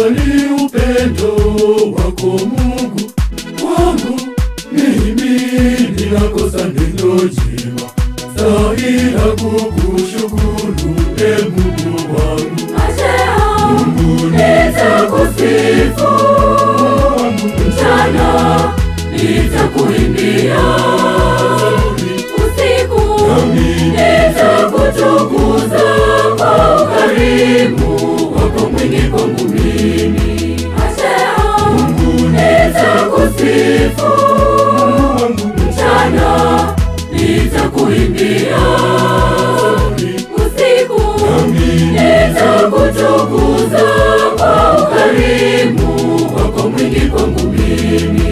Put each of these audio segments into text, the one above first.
Unijali upendo wako Mungu wangu, mimi ninakosa neno jema stahili kukushukuru Mungu wangu. Mungu nitakusifu mchana, nitakuimbia usiku, nitakutukuza kwa ukarimu wako mwingi kwangu mimi. Mungu nitakusifu mchana, nitakuimbia usiku, nitakutukuza kwa ukarimu wako mwingi kwangu mimi.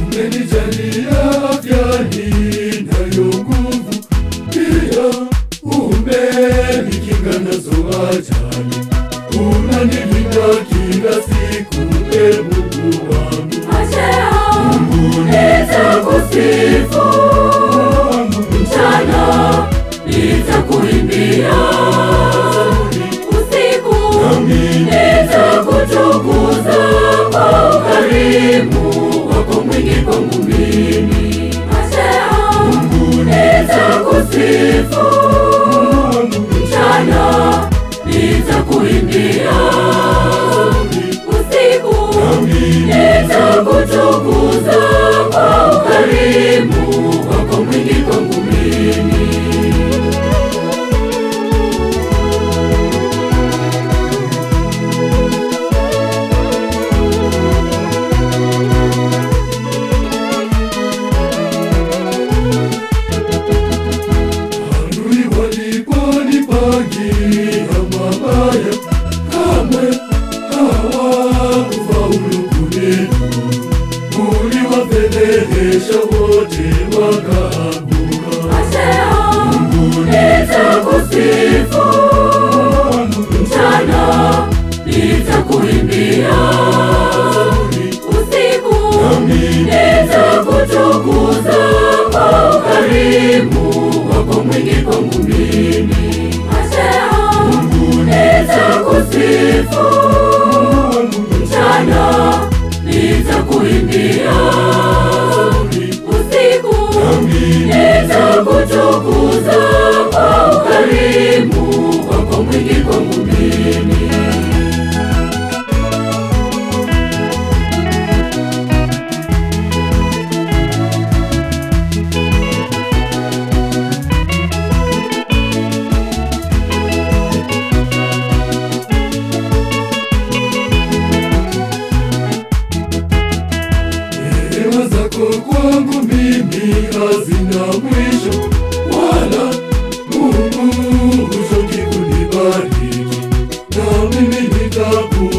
Umenijalia afya ninayo nguvu, pia umenikinga nazo ajali. Unanilinda kila siku Mungu wangu. Mungu nitakusifu mchana, nitakuimbia usiku, nitakutukuza kwa ukarimu wako mwingi kwangu mimi. Mungu nitakusifu mchana, nitakuimbia usiku, nitakutukuza kwa ukarimu wako mwingi kwangu mimi. Waliponipangia mabaya, kamwe hawakufaulu kunidhuru. Uliwafedhehesha wote wakaanguka. Mungu nitakusifu mchana, nitakuimbia usiku, nitakutukuza kwa ukarimu wako mwingi kwangu mimi. Mungu nitakusifu mchana, nitakuimbia usiku, nitakutukuza kwa ukarimu wako mwingi kwangu mimi. Neema zako kwangu mimi hazina mwisho, wala Mungu huchoki kunibariki, na mimi nitakusifu